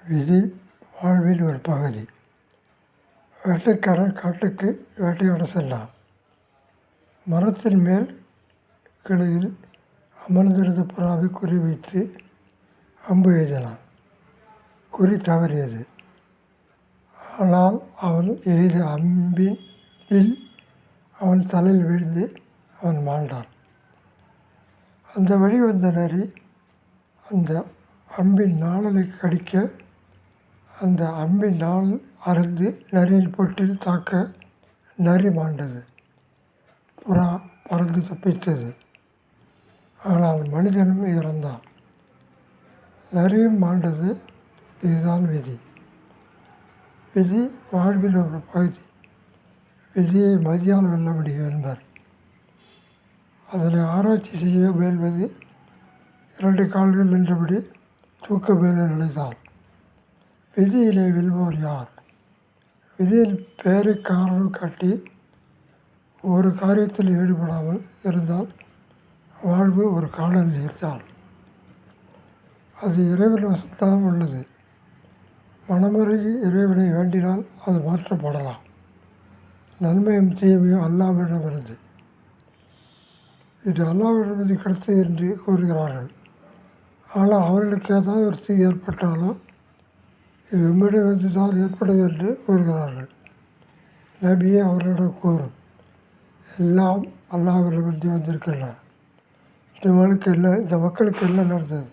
விதி வாழ்வின் ஒரு பகுதி. வேட்டைக்காரன் காட்டுக்கு வேட்டையாட சென்றான். மரத்தின் மேல் கிளையில் அமர்ந்திருந்த புறாவை குறிவைத்து அம்பு எய்தினான். குறி தவறியது. ஆனால் அவன் எய்த அம்பின் வில் அவன் தலையில் விழுந்து அவன் மாண்டான். அந்த வழி வந்த நரி அந்த அம்பின் நாணலை கடிக்க அந்த அம்பின் நாள் அறுந்து நரியின் பொட்டில் தாக்க நரி மாண்டது. புறா பறந்து தப்பித்தது. ஆனால் மனிதனும் இறந்தான். நரியும் மாண்டது. இதுதான் விதி. விதி வாழ்வின் ஒரு பகுதி. விதியை மதியால் வெல்ல முடியும் என்பர். அதனை ஆராய்ச்சி செய்ய முயல்வது 2 கால்கள் நின்றபடி தூக்க மேலே நினைத்தால். விதியிலே வெல்வோர் யார்? விதியின் பெயரை காரணம் காட்டி ஒரு காரியத்தில் ஈடுபடாமல் இருந்தால் வாழ்வு ஒரு காணல் நீர்தான். அது இறைவன் வசத்தான் உள்ளது. மனமுருகி இறைவனை வேண்டினால் அது மாற்றப்படலாம். நன்மையும் தீமையும் அல்லாவிடமிருந்து. இது அல்லாவிடமிருந்து கிடைத்தது என்று கூறுகிறார்கள். ஆனால் அவர்களுக்கு ஏதாவது ஒரு தீ ஏற்பட்டாலும் இது உம்மிடமிருந்து தான் ஏற்படுது என்று கூறுகிறார்கள். நபியே அவர்களிடம் கூறும், எல்லாம் அல்லாவிடமிருந்து வந்திருக்கின்றன. இந்த மக்களுக்கு என்ன நடந்தது?